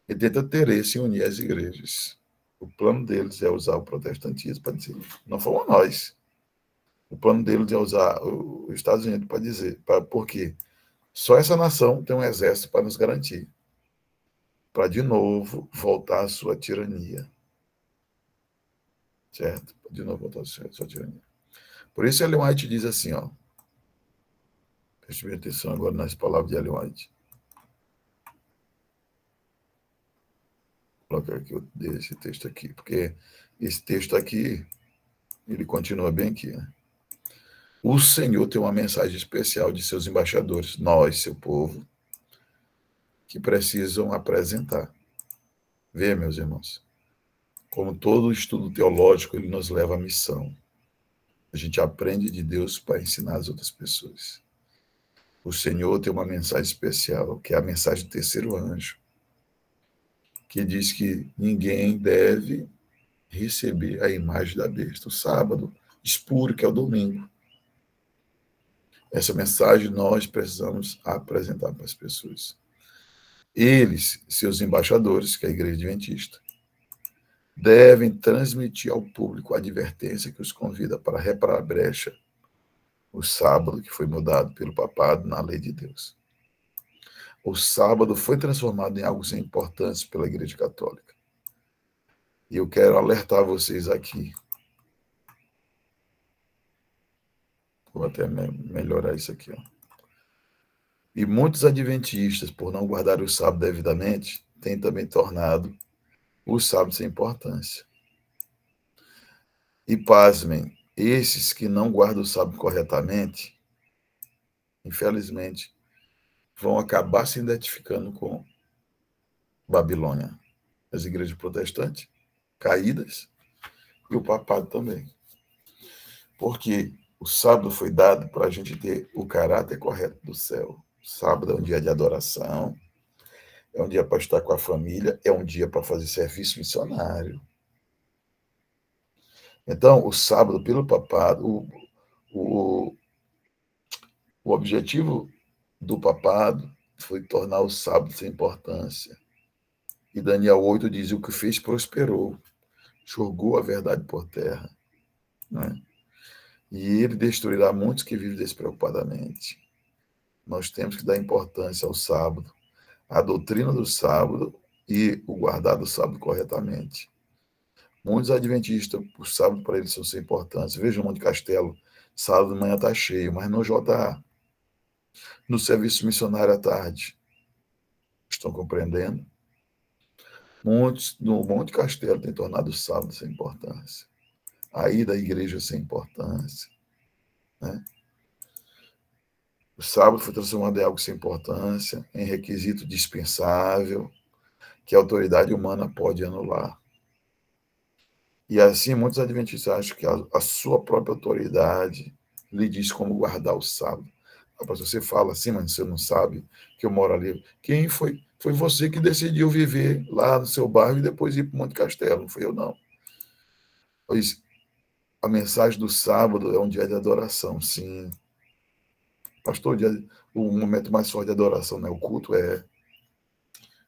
ele tenta ter esse em unir as igrejas. O plano deles é usar o protestantismo para dizer, não fomos nós. O plano deles é usar os Estados Unidos para dizer, porque só essa nação tem um exército para nos garantir, para de novo voltar à sua tirania. Certo? De novo voltar à sua tirania. Por isso Ellen White diz assim, ó. Preste atenção agora nas palavras de Ellen White. Vou colocar aqui esse texto aqui, porque esse texto aqui, ele continua bem aqui, né? O Senhor tem uma mensagem especial de seus embaixadores, nós, seu povo, que precisam apresentar. Vê, meus irmãos, como todo estudo teológico, ele nos leva à missão. A gente aprende de Deus para ensinar as outras pessoas. O Senhor tem uma mensagem especial, que é a mensagem do terceiro anjo, que diz que ninguém deve receber a imagem da besta. O sábado expuro, que é o domingo. Essa mensagem nós precisamos apresentar para as pessoas. Eles, seus embaixadores, que é a Igreja Adventista, devem transmitir ao público a advertência que os convida para reparar a brecha, o sábado que foi mudado pelo papado na lei de Deus. O sábado foi transformado em algo sem importância pela Igreja Católica. E eu quero alertar vocês aqui. Vou até melhorar isso aqui, ó. E muitos adventistas, por não guardar o sábado devidamente, têm também tornado o sábado sem importância. E pasmem, esses que não guardam o sábado corretamente, infelizmente, vão acabar se identificando com Babilônia. As igrejas protestantes caídas e o papado também. Porque o sábado foi dado para a gente ter o caráter correto do céu. Sábado é um dia de adoração, é um dia para estar com a família, é um dia para fazer serviço missionário. Então, o sábado, pelo papado, o objetivo do papado foi tornar o sábado sem importância. E Daniel 8 diz: o que fez prosperou, jogou a verdade por terra. Né? E ele destruirá muitos que vivem despreocupadamente. Nós temos que dar importância ao sábado, à doutrina do sábado e o guardar do sábado corretamente. Muitos adventistas, o sábado para eles são sem importância. Veja o Monte Castelo, sábado de manhã está cheio, mas no JA, no serviço missionário à tarde. Estão compreendendo? Muitos no Monte Castelo têm tornado o sábado sem importância. A ida à igreja sem importância. Né? O sábado foi transformado em algo sem importância, em requisito dispensável, que a autoridade humana pode anular. E assim, muitos adventistas acham que a sua própria autoridade lhe diz como guardar o sábado. Mas você fala assim, mas você não sabe que eu moro ali. Quem foi? Foi você que decidiu viver lá no seu bairro e depois ir para o Monte Castelo, não fui eu, não. Pois a mensagem do sábado é um dia de adoração, sim. Pastor, o momento mais forte de adoração, né? O culto é.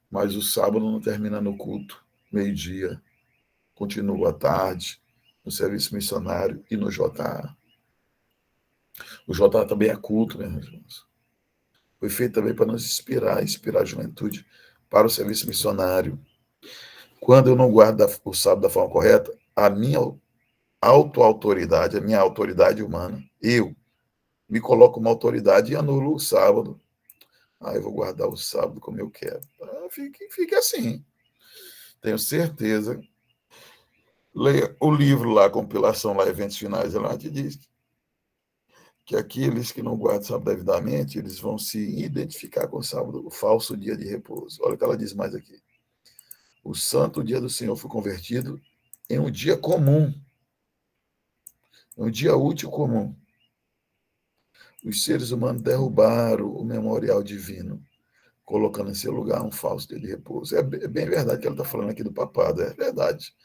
Mas o sábado não termina no culto, meio-dia. Continua à tarde, no serviço missionário e no JA. O JA também é culto, meus irmãos. Foi feito também para nos inspirar a juventude para o serviço missionário. Quando eu não guardo o sábado da forma correta, a minha autoautoridade, a minha autoridade humana, eu me coloco uma autoridade e anulo o sábado. Eu vou guardar o sábado como eu quero. Fique assim. Tenho certeza. Leia o livro lá, a compilação lá, Eventos Finais, ela te diz que aqueles que não guardam o sábado devidamente, eles vão se identificar com o sábado, o falso dia de repouso. Olha o que ela diz mais aqui. O santo dia do Senhor foi convertido em um dia comum, um dia útil comum. Os seres humanos derrubaram o memorial divino, colocando em seu lugar um falso dia de repouso. É bem verdade que ela está falando aqui do papado, é verdade.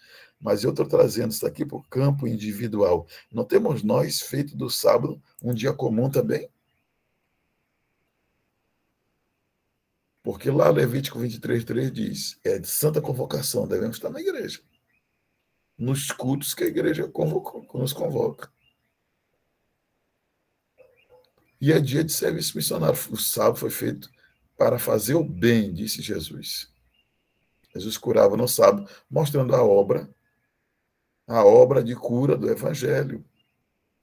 Mas eu estou trazendo isso aqui para o campo individual. Não temos nós feito do sábado um dia comum também? Porque lá Levítico 23:3 diz, é de santa convocação, devemos estar na igreja. Nos cultos que a igreja nos convoca. E é dia de serviço missionário. O sábado foi feito para fazer o bem, disse Jesus. Jesus curava no sábado, mostrando a obra de cura do Evangelho,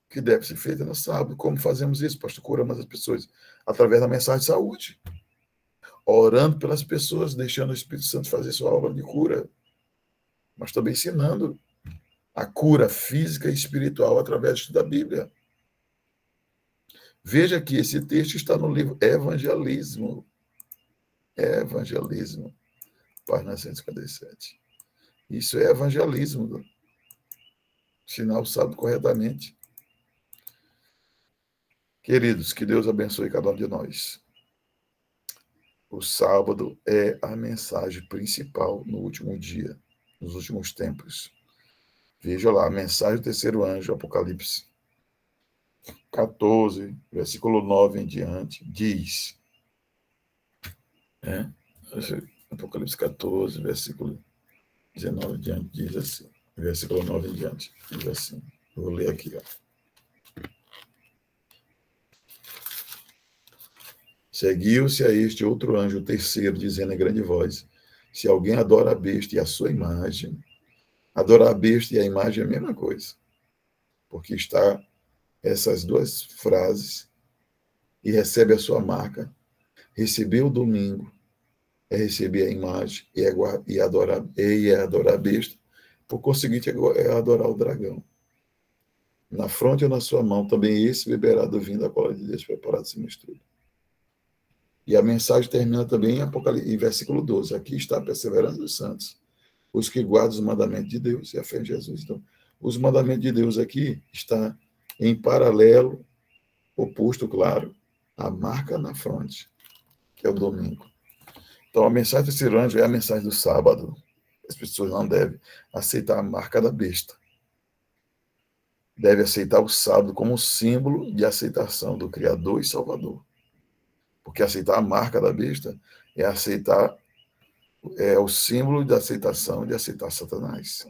que deve ser feita no sábado. Como fazemos isso, pastor? Curamos as pessoas através da mensagem de saúde, orando pelas pessoas, deixando o Espírito Santo fazer sua obra de cura, mas também ensinando a cura física e espiritual através da Bíblia. Veja que esse texto está no livro Evangelismo. Evangelismo, página 157. Isso é evangelismo. Ensinar o sábado corretamente. Queridos, que Deus abençoe cada um de nós. O sábado é a mensagem principal no último dia, nos últimos tempos. Veja lá, a mensagem do terceiro anjo, Apocalipse 14, versículo 9 em diante, diz, Apocalipse 14, versículo 19 em diante, diz assim, versículo 9 em diante, diz assim, vou ler aqui, Seguiu-se a este outro anjo, o terceiro, dizendo em grande voz, se alguém adora a besta e a sua imagem, adorar a besta e a imagem é a mesma coisa, porque está essas duas frases, e recebe a sua marca, receber o domingo, é receber a imagem e adorar a besta, por conseguinte é adorar o dragão. Na fronte ou na sua mão, também esse beberá do vinho da cola de Deus preparado sem mistura. E a mensagem termina também em versículo 12. Aqui está a perseverança dos santos, os que guardam os mandamentos de Deus e a fé em Jesus. Então, os mandamentos de Deus aqui está em paralelo, oposto, claro, à marca na fronte, que é o domingo. Então, a mensagem do terceiro anjo é a mensagem do sábado. As pessoas não devem aceitar a marca da besta. Deve aceitar o sábado como símbolo de aceitação do Criador e Salvador. Porque aceitar a marca da besta é aceitar, é o símbolo de aceitação, de aceitar Satanás.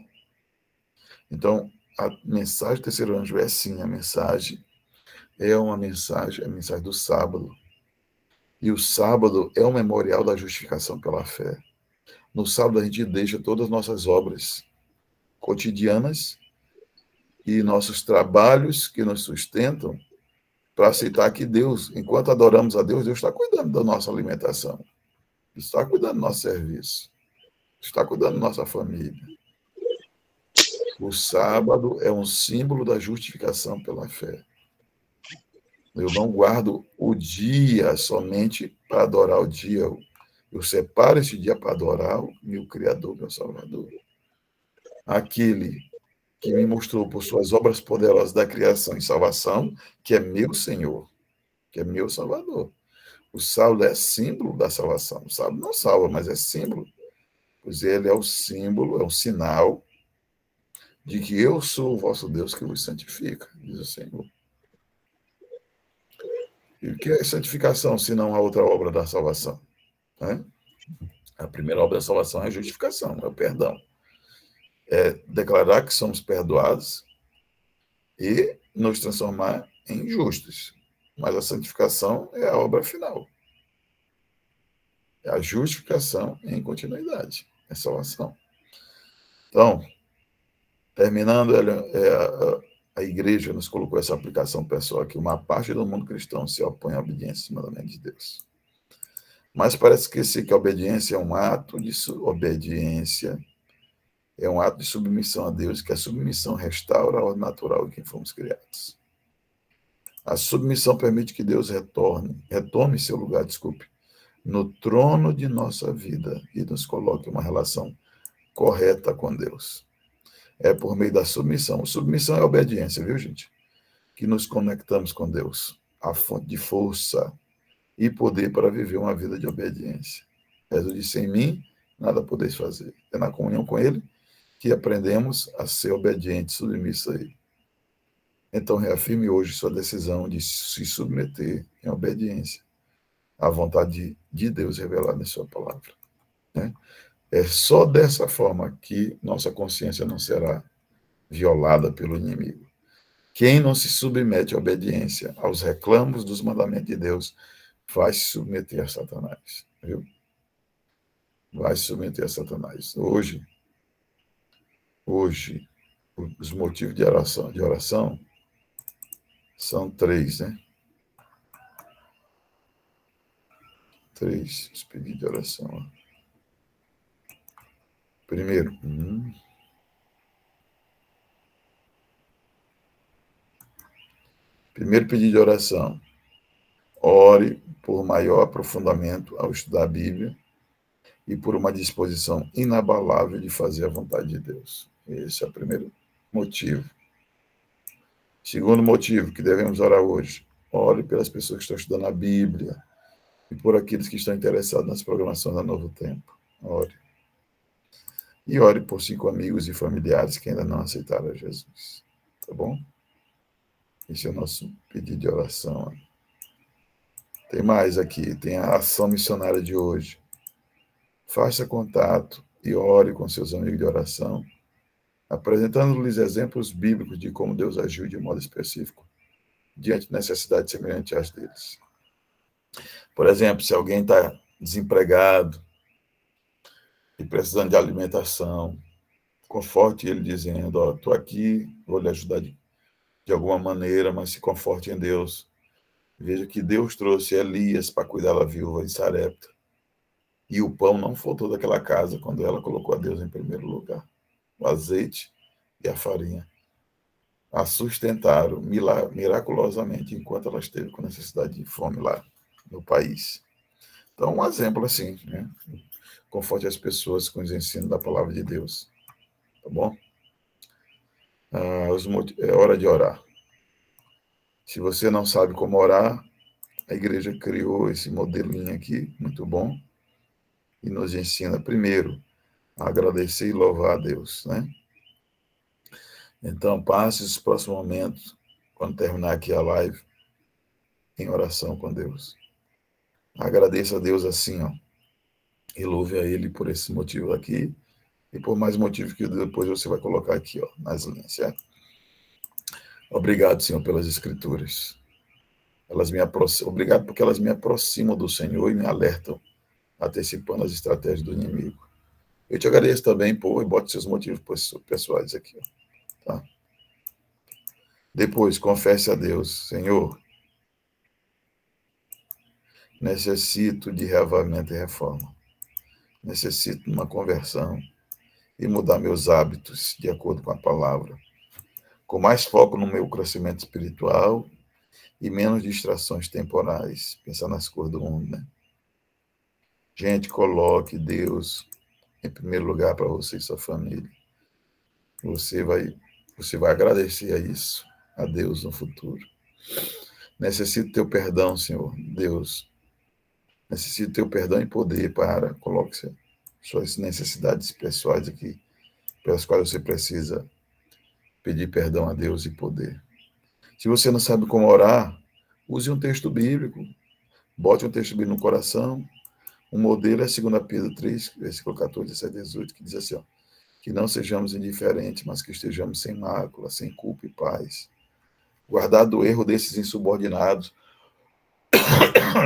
Então, a mensagem do terceiro anjo é sim, a mensagem é a mensagem do sábado. E o sábado é o memorial da justificação pela fé. No sábado a gente deixa todas as nossas obras cotidianas e nossos trabalhos que nos sustentam para aceitar que Deus, enquanto adoramos a Deus, Deus está cuidando da nossa alimentação, está cuidando do nosso serviço, está cuidando da nossa família. O sábado é um símbolo da justificação pela fé. Eu não guardo o dia somente para adorar o dia. Eu separo esse dia para adorar o meu Criador, meu Salvador. Aquele que me mostrou por suas obras poderosas da criação e salvação, que é meu Senhor, que é meu Salvador. O sábado é símbolo da salvação. O sábado não salva, mas é símbolo. Pois ele é o símbolo, é o sinal de que eu sou o vosso Deus que vos santifica, diz o Senhor. E o que é santificação, se não a outra obra da salvação? Né? A primeira obra da salvação é a justificação, é o perdão. É declarar que somos perdoados e nos transformar em justos. Mas a santificação é a obra final. É a justificação em continuidade, é salvação. Então, terminando, a igreja nos colocou essa aplicação pessoal que uma parte do mundo cristão se opõe à obediência aos mandamentos de Deus. Mas parece esquecer que a obediência é um ato de obediência, é um ato de submissão a Deus, que a submissão restaura a ordem natural em que fomos criados. A submissão permite que Deus retome seu lugar, no trono de nossa vida e nos coloque em uma relação correta com Deus. É por meio da submissão. Submissão é obediência, viu, gente? Que nos conectamos com Deus, a fonte de força e poder para viver uma vida de obediência. Jesus disse, em mim, nada podeis fazer. É na comunhão com Ele que aprendemos a ser obedientes, submissos a Ele. Então, reafirme hoje sua decisão de se submeter em obediência à vontade de Deus revelada em sua palavra. Né? É só dessa forma que nossa consciência não será violada pelo inimigo. Quem não se submete à obediência aos reclamos dos mandamentos de Deus vai se submeter a Satanás. Viu? Vai se submeter a Satanás. Hoje, os motivos de oração são 3, né? 3, os pedidos de oração. Primeiro, primeiro pedido de oração. Ore por maior aprofundamento ao estudar a Bíblia e por uma disposição inabalável de fazer a vontade de Deus. Esse é o primeiro motivo. Segundo motivo que devemos orar hoje. Ore pelas pessoas que estão estudando a Bíblia e por aqueles que estão interessados nas programações da Novo Tempo. Ore. E ore por 5 amigos e familiares que ainda não aceitaram a Jesus. Tá bom? Esse é o nosso pedido de oração. Tem mais aqui, tem a ação missionária de hoje. Faça contato e ore com seus amigos de oração, apresentando-lhes exemplos bíblicos de como Deus agiu de modo específico diante de necessidades semelhantes às deles. Por exemplo, se alguém está desempregado e precisando de alimentação, conforte ele dizendo, estou aqui, vou lhe ajudar de alguma maneira, mas se conforte em Deus. Veja que Deus trouxe Elias para cuidar da viúva de Sarepta. E o pão não faltou daquela casa quando ela colocou a Deus em primeiro lugar. O azeite e a farinha a sustentaram miraculosamente enquanto ela esteve com necessidade de fome lá no país. Então, um exemplo assim, né? Conforte as pessoas com os ensinos da palavra de Deus. Tá bom? É hora de orar. Se você não sabe como orar, a igreja criou esse modelinho aqui, muito bom, e nos ensina primeiro a agradecer e louvar a Deus, né? Então, passe os próximos momentos, quando terminar aqui a live, em oração com Deus. Agradeça a Deus assim, ó, e louve a Ele por esse motivo aqui, e por mais motivos que depois você vai colocar aqui, ó, nas linhas, certo? Obrigado, Senhor, pelas Escrituras. Obrigado porque elas me aproximam do Senhor e me alertam, antecipando as estratégias do inimigo. Eu te agradeço também, e bote seus motivos pessoais aqui, ó, tá? Depois, confesse a Deus, Senhor, necessito de reavivamento e reforma. Necessito de uma conversão e mudar meus hábitos de acordo com a palavra, com mais foco no meu crescimento espiritual e menos distrações temporais, pensar nas coisas do mundo, né? Gente, coloque Deus em primeiro lugar para você e sua família. Você vai agradecer a isso, a Deus no futuro. Necessito teu perdão, Senhor, Deus. Necessito teu perdão e poder para, coloque suas necessidades pessoais aqui, pelas quais você precisa pedir perdão a Deus e poder. Se você não sabe como orar, use um texto bíblico. Bote um texto bíblico no coração. Um modelo é 2 Pedro 3, versículo 14, 17, 18, que diz assim, ó, que não sejamos indiferentes, mas que estejamos sem mácula, sem culpa e paz. Guardado o erro desses insubordinados,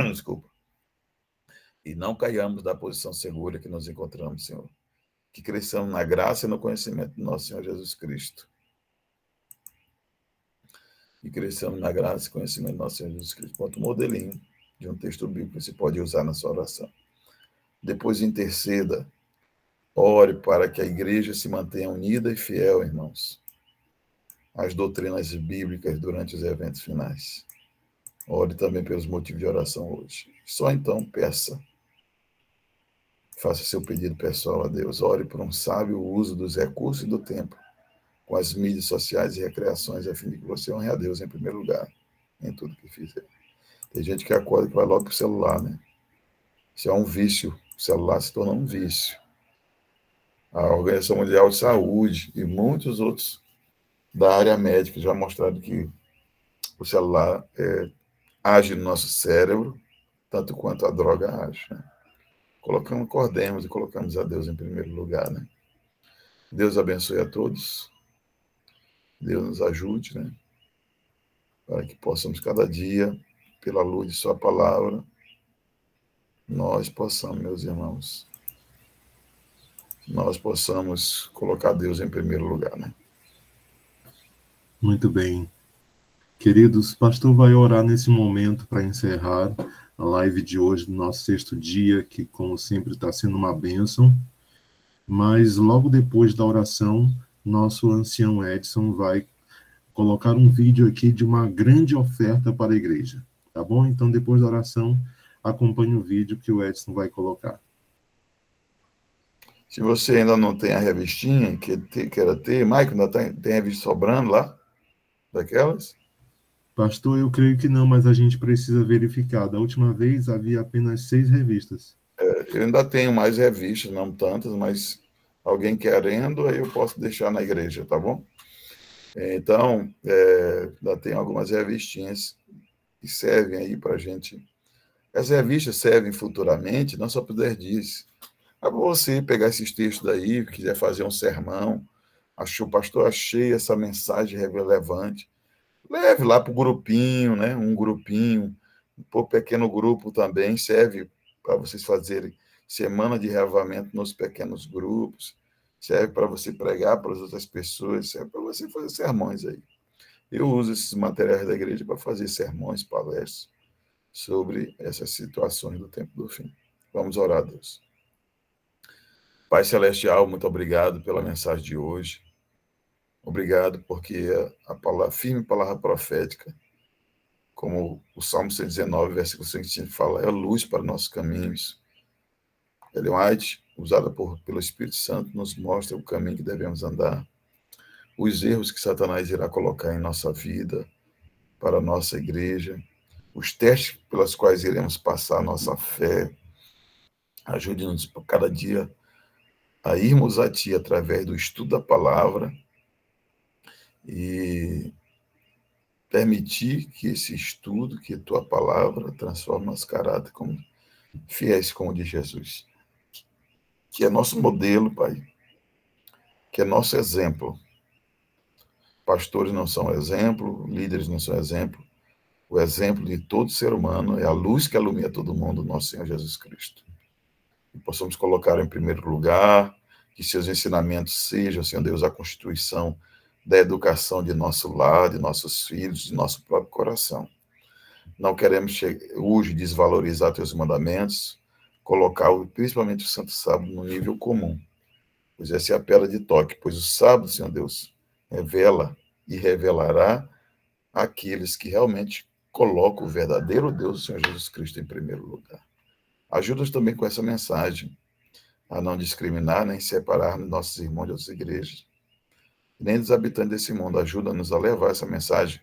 desculpa, e não caiamos da posição segura que nos encontramos, Senhor. Que cresçamos na graça e no conhecimento do nosso Senhor Jesus Cristo. E cresçamos na graça e conhecimento do nosso Senhor Jesus Cristo. Quanto modelinho de um texto bíblico que você pode usar na sua oração. Depois interceda, ore para que a igreja se mantenha unida e fiel, irmãos, às doutrinas bíblicas durante os eventos finais. Ore também pelos motivos de oração hoje. Só então peça. Faça seu pedido pessoal a Deus. Ore por um sábio uso dos recursos e do tempo, com as mídias sociais e recreações, a fim de que você honre a Deus em primeiro lugar, em tudo que fizer. Tem gente que acorda e vai logo para o celular, né? Isso é um vício. O celular se tornou um vício. A Organização Mundial de Saúde e muitos outros da área médica já mostraram que o celular age no nosso cérebro, tanto quanto a droga age, né? Acordemos e colocamos a Deus em primeiro lugar, né? Deus abençoe a todos. Deus nos ajude, né? Para que possamos cada dia, pela luz de sua palavra, nós possamos, meus irmãos, nós possamos colocar Deus em primeiro lugar, né? Muito bem. Queridos, o pastor vai orar nesse momento para encerrar a live de hoje, do nosso sexto dia, que, como sempre, está sendo uma bênção. Mas, logo depois da oração, nosso ancião Edson vai colocar um vídeo aqui de uma grande oferta para a igreja. Tá bom? Então, depois da oração, acompanhe o vídeo que o Edson vai colocar. Se você ainda não tem a revistinha que queira ter, Maico, ainda tem revista sobrando lá? Daquelas? Pastor, eu creio que não, mas a gente precisa verificar. Da última vez havia apenas 6 revistas. Eu ainda tenho mais revistas, não tantas, mas alguém querendo, aí eu posso deixar na igreja, tá bom? Então, ainda tem algumas revistinhas que servem aí para a gente. As revistas servem futuramente, não só para os 10 dias. Para você pegar esses textos aí, quiser fazer um sermão, achou, pastor, achei essa mensagem relevante, leve lá para o grupinho, né? Um grupinho, um pequeno grupo também, serve para vocês fazerem semana de reavivamento nos pequenos grupos, serve para você pregar para as outras pessoas, serve para você fazer sermões aí. Eu uso esses materiais da igreja para fazer sermões, palestras sobre essas situações do tempo do fim. Vamos orar a Deus. Pai Celestial, muito obrigado pela mensagem de hoje. Obrigado porque a firme palavra profética como o Salmo 119, versículo 5 fala, é a luz para nossos caminhos. Ellen White, usada pelo Espírito Santo, nos mostra o caminho que devemos andar, os erros que Satanás irá colocar em nossa vida, para a nossa igreja, os testes pelos quais iremos passar a nossa fé. Ajude-nos cada dia a irmos a Ti através do estudo da palavra e permitir que esse estudo, que a Tua palavra transforme nosso caráter como fiéis como de Jesus. Que é nosso modelo, Pai, que é nosso exemplo. Pastores não são exemplo, líderes não são exemplo. O exemplo de todo ser humano é a luz que ilumina todo mundo, nosso Senhor Jesus Cristo. E possamos colocar em primeiro lugar, que seus ensinamentos sejam, Senhor Deus, a constituição da educação de nosso lar, de nossos filhos, de nosso próprio coração. Não queremos hoje desvalorizar teus mandamentos, colocar principalmente o Santo Sábado no nível comum, pois essa é a pedra de toque, pois o sábado, Senhor Deus, revela e revelará aqueles que realmente colocam o verdadeiro Deus, o Senhor Jesus Cristo, em primeiro lugar. Ajuda-nos também com essa mensagem a não discriminar, nem separar nossos irmãos de outras igrejas, nem dos habitantes desse mundo. Ajuda-nos a levar essa mensagem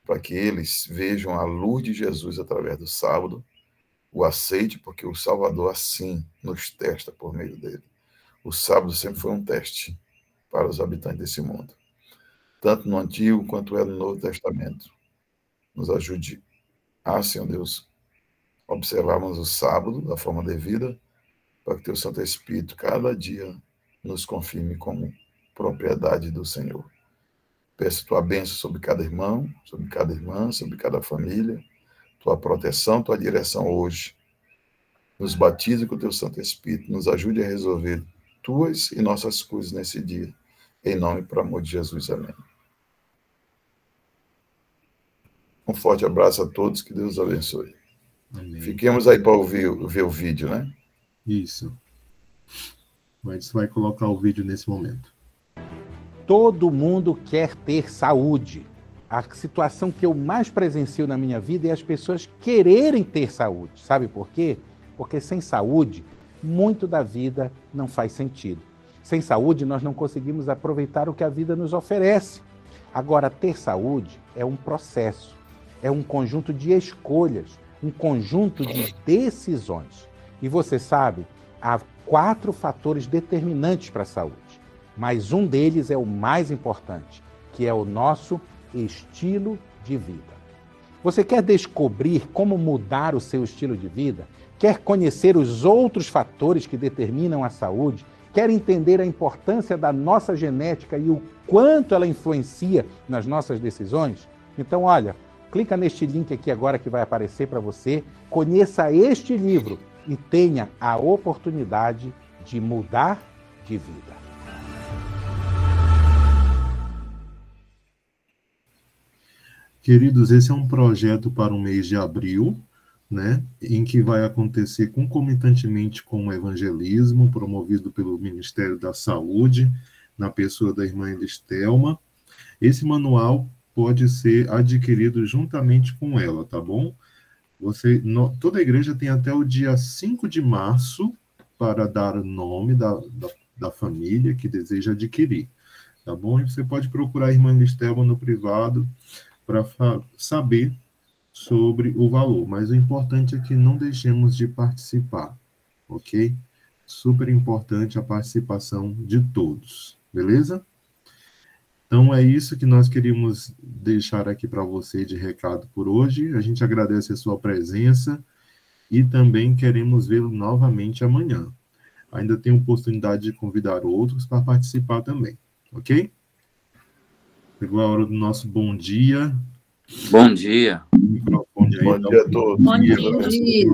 para que eles vejam a luz de Jesus através do sábado, o aceite, porque o Salvador assim nos testa por meio dele. O sábado sempre foi um teste para os habitantes desse mundo, tanto no Antigo quanto no Novo Testamento. Nos ajude a, Senhor Deus, observarmos o sábado da forma devida, para que teu Santo Espírito cada dia nos confirme como propriedade do Senhor. Peço tua bênção sobre cada irmão, sobre cada irmã, sobre cada família, tua proteção, tua direção hoje. Nos batize com o teu Santo Espírito, nos ajude a resolver tuas e nossas coisas nesse dia. Em nome e por amor de Jesus. Amém. Um forte abraço a todos, que Deus abençoe. Amém. Fiquemos aí para ver o vídeo, né? Isso. Mas vai colocar o vídeo nesse momento. Todo mundo quer ter saúde. A situação que eu mais presencio na minha vida é as pessoas quererem ter saúde. Sabe por quê? Porque sem saúde, muito da vida não faz sentido. Sem saúde, nós não conseguimos aproveitar o que a vida nos oferece. Agora, ter saúde é um processo, é um conjunto de escolhas, um conjunto de decisões. E você sabe, há 4 fatores determinantes para a saúde, mas um deles é o mais importante, que é o nosso estilo de vida. Você quer descobrir como mudar o seu estilo de vida? Quer conhecer os outros fatores que determinam a saúde? Quer entender a importância da nossa genética e o quanto ela influencia nas nossas decisões? Então, olha, clica neste link aqui agora que vai aparecer para você, conheça este livro e tenha a oportunidade de mudar de vida. Queridos, esse é um projeto para o mês de abril, né, em que vai acontecer concomitantemente com o evangelismo promovido pelo Ministério da Saúde, na pessoa da irmã Elistelma. Esse manual pode ser adquirido juntamente com ela, tá bom? Toda a igreja tem até o dia 5 de março para dar o nome da família que deseja adquirir, tá bom? E você pode procurar a irmã Elistelma no privado para saber sobre o valor, mas o importante é que não deixemos de participar, ok? Super importante a participação de todos, beleza? Então é isso que nós queríamos deixar aqui para você de recado por hoje. A gente agradece a sua presença e também queremos vê-lo novamente amanhã. Ainda tem oportunidade de convidar outros para participar também, ok? Chegou a hora do nosso bom dia. Bom dia. Microfone aí, Bom dia a todos. Bom dia. Bom dia.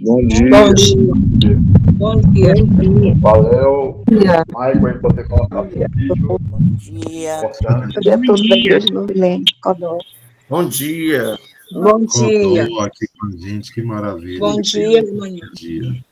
Bom dia. Bom dia. Valeu. Michael, aí você colocar o vídeo. Bom dia. Importante. Bom dia a todos da igreja do Vilente. Bom dia. Bom dia. Codó aqui com a gente, que maravilha. Bom dia, manhã. Bom dia.